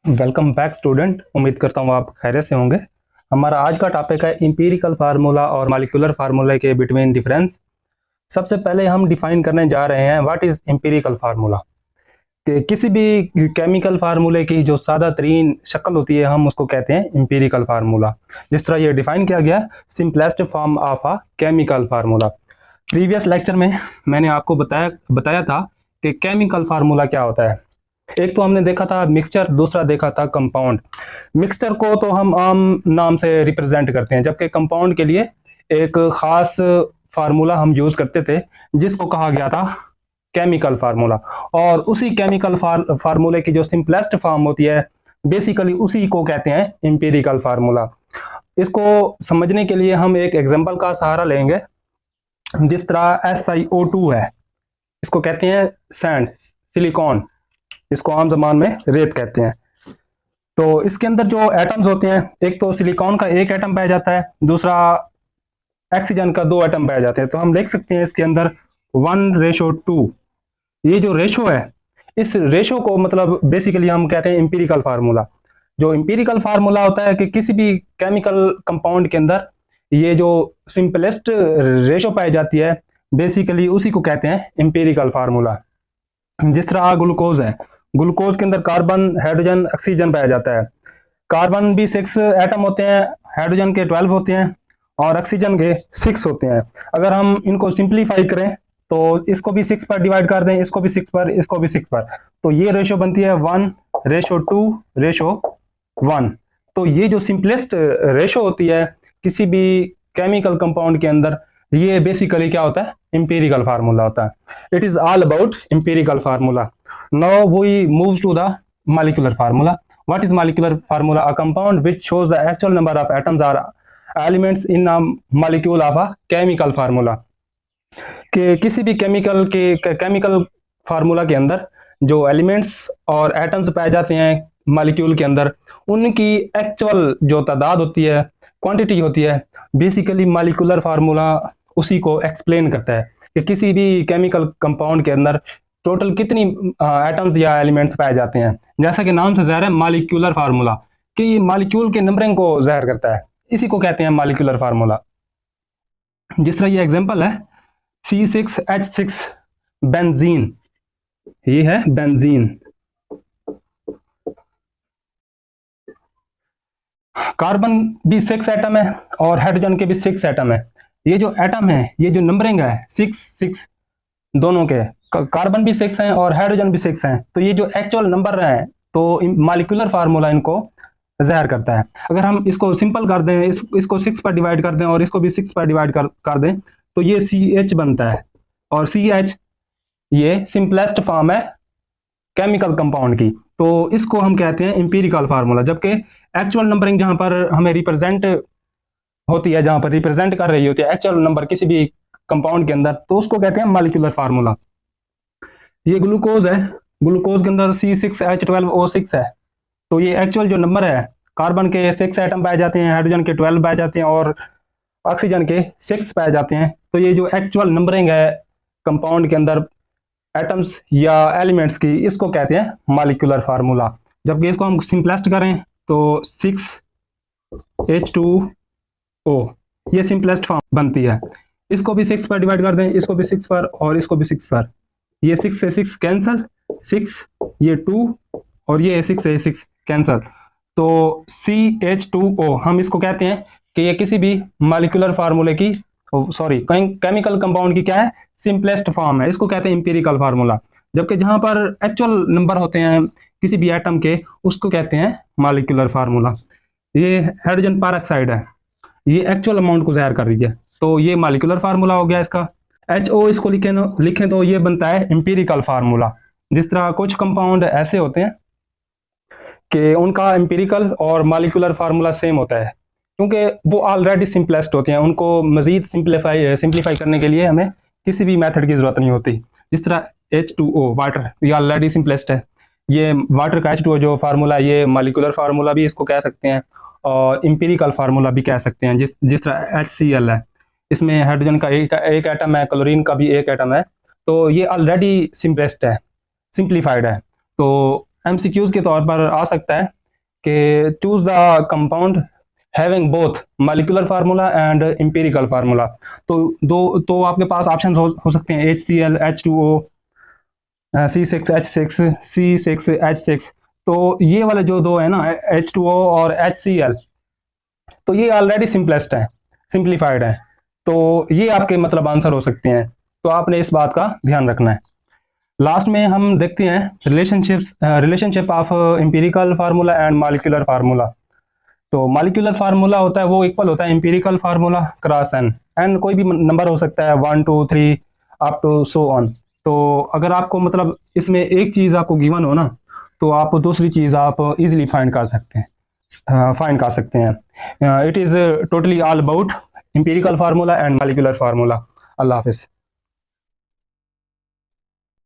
Welcome back student. उम्मीद करता हूँ आप खैरियत से होंगे। हमारा आज का टॉपिक है इंपीरिकल फार्मूला और मॉलिक्यूलर फार्मूला के बिटवीन डिफरेंस। सबसे पहले हम डिफाइन करने जा रहे हैं व्हाट इज इंपीरिकल फार्मूला। कि किसी भी केमिकल फार्मूले की जो सादा तरीन शक्ल होती है हम उसको कहते हैं इंपीरिकल फार्मूला। जिस तरह ये डिफाइन किया गया, simplest form of a chemical formula. Previous lecture में मैंने आपको बताया था कि केमिकल फार्मूला क्या होता है। एक तो हमने देखा था मिक्सचर, दूसरा देखा था कंपाउंड। मिक्सचर को तो हम आम नाम से रिप्रेजेंट करते हैं, जबकि कंपाउंड के लिए एक खास फार्मूला हम यूज करते थे जिसको कहा गया था केमिकल फार्मूला। और उसी केमिकल फार्मूले की जो सिंपलेस्ट फॉर्म होती है बेसिकली उसी को कहते हैं इंपीरिकल फार्मूला। इसको समझने के लिए हम एक एग्जांपल का सहारा लेंगे। जिस तरह SiO2 है, इसको कहते हैं सैंड, सिलिकॉन, इसको आम जबान में रेत कहते हैं। तो इसके अंदर जो एटम्स होते हैं, एक तो सिलिकॉन का एक एटम पाया जाता है, दूसरा ऑक्सीजन का 2 एटम पाए जाते हैं। तो हम लिख सकते हैं इसके अंदर 1:2। ये जो रेशो है, इस रेशो को मतलब बेसिकली हम कहते हैं इंपीरिकल फार्मूला। जो इंपीरिकल फार्मूला होता है कि किसी भी केमिकल कंपाउंड के अंदर ये जो सिंपलेस्ट रेशो पाई जाती है बेसिकली उसी को कहते हैं इंपीरिकल फार्मूला। जिस तरह ग्लूकोज है, ग्लूकोज के अंदर कार्बन, हाइड्रोजन, ऑक्सीजन पाया जाता है। कार्बन भी 6 एटम होते हैं, हाइड्रोजन के 12 होते हैं और ऑक्सीजन के 6 होते हैं। अगर हम इनको सिंप्लीफाई करें तो इसको भी 6 पर डिवाइड कर दें, इसको भी 6 पर, इसको भी 6 पर, तो ये रेशो बनती है 1:2:1। तो ये जो सिंपलेस्ट रेशो होती है किसी भी केमिकल कंपाउंड के अंदर, ये बेसिकली क्या होता है, इंपीरिकल फार्मूला होता है। It is all about empirical formula. Now we move to the molecular formula. What is molecular formula? A compound which shows the actual number of atoms or elements in a molecule of a chemical formula. कि किसी भी chemical formula के अंदर जो elements और atoms पाए जाते हैं मॉलिक्यूल के अंदर, उनकी एक्चुअल जो तादाद होती है, क्वांटिटी होती है, बेसिकली मॉलिक्यूलर फार्मूला उसी को एक्सप्लेन करता है कि किसी भी केमिकल कंपाउंड के अंदर टोटल कितनी एटम्स या एलिमेंट्स पाए जाते हैं। जैसा कि नाम से ज़ाहिर है मॉलिक्यूलर फार्मूला, कि मॉलिक्यूल के नंबरिंग को ज़ाहिर करता है, इसी को कहते हैं मॉलिक्यूलर फार्मूला। जिस तरह ये एग्जांपल है C6H6 बेंजीन, ये है बेंजीन। कार्बन भी 6 एटम है और हाइड्रोजन के भी 6 एटम है। ये जो एटम है, ये जो नंबरिंग है 6 दोनों के, कार्बन भी 6 हैं और हाइड्रोजन भी 6 हैं। तो ये जो एक्चुअल नंबर है तो मॉलिक्यूलर फार्मूला इनको ज़ाहिर करता है। अगर हम इसको सिंपल कर दें, इसको 6 पर डिवाइड कर दें और इसको भी 6 पर डिवाइड कर दें तो ये CH बनता है। और CH ये सिंपलेस्ट फॉर्म है केमिकल कंपाउंड की, तो इसको हम कहते हैं इंपीरिकल फार्मूला। जबकि एक्चुअल नंबरिंग जहाँ पर हमें रिप्रेजेंट होती है, जहाँ पर रिप्रेजेंट कर रही होती है एक्चुअल नंबर किसी भी कंपाउंड के अंदर, तो उसको कहते हैं मॉलिक्यूलर फार्मूला। ये ग्लूकोज है, ग्लूकोज के अंदर C6H12O6 है। तो ये एक्चुअल जो नंबर है, कार्बन के 6 एटम पाए जाते हैं, हाइड्रोजन के 12 पाए जाते हैं और ऑक्सीजन के 6 पाए जाते हैं। तो ये जो एक्चुअल नंबरिंग है कंपाउंड के अंदर एटम्स या एलिमेंट्स की, इसको कहते हैं मॉलिक्यूलर फार्मूला। जबकि इसको हम सिंपलेस्ट करें तो 6H2O, ये सिंपलेस्ट फॉर्म बनती है। इसको भी 6 पर डिवाइड कर दें, इसको भी 6 पर और इसको भी 6 पर, ये 6 से 6 कैंसल, 6 ये 2 और ये 6 से 6 कैंसल। तो CH2O हम इसको कहते हैं कि ये किसी भी मॉलिक्यूलर फार्मूले की, सॉरी केमिकल कंपाउंड की क्या है, सिंपलेस्ट फॉर्म है। इसको कहते हैं इंपीरिकल फार्मूला। जबकि जहां पर एक्चुअल नंबर होते हैं किसी भी एटम के, उसको कहते हैं मॉलिक्यूलर फार्मूला। ये हाइड्रोजन पेरोक्साइड है, ये एक्चुअल अमाउंट को ज़ाहिर कर रही है, तो ये मॉलिक्यूलर फार्मूला हो गया इसका। HO इसको लिखें तो ये बनता है इंपीरिकल फार्मूला। जिस तरह कुछ कंपाउंड ऐसे होते हैं कि उनका इंपीरिकल और मॉलिक्यूलर फार्मूला सेम होता है, क्योंकि वो ऑलरेडी सिंपलेस्ट होते हैं, उनको मज़ीद सिंप्लीफाई करने के लिए हमें किसी भी मेथड की ज़रूरत नहीं होती। जिस तरह H2O वाटर, ये ऑलरेडी सिंपलेस्ट है। ये वाटर का H2O जो फार्मूला है, ये मॉलिक्यूलर फार्मूला भी इसको कह सकते हैं और इंपीरिकल फार्मूला भी कह सकते हैं। जिस तरह HCl है, इसमें हाइड्रोजन का एक एटम है, क्लोरीन का भी एक एटम है, तो ये ऑलरेडी सिंपलेस्ट है, सिंप्लीफाइड है। तो MCQs के तौर पर आ सकता है कि choose the compound having both molecular formula and empirical formula. तो आपके पास ऑप्शन हो सकते हैं HCl, H2O, C6H6, C6H6। तो ये वाले जो दो है ना, H2O और HCl, तो ये ऑलरेडी सिंपलेस्ट है, सिंप्लीफाइड है, तो ये आपके मतलब आंसर हो सकते हैं। तो आपने इस बात का ध्यान रखना है। लास्ट में हम देखते हैं relationship of empirical formula and molecular formula. तो मॉलिक्यूलर फार्मूला होता है वो इक्वल होता है एम्पिरिकल फार्मूला क्रॉस एन कोई भी नंबर हो सकता है 1 2 3 अप टू सो ऑन। तो अगर आपको मतलब इसमें एक चीज़ आपको गिवन हो ना, तो आप दूसरी चीज़ आप इजीली फाइंड कर सकते हैं। It is totally all about empirical formula and molecular formula. अल्लाह हाफिज़।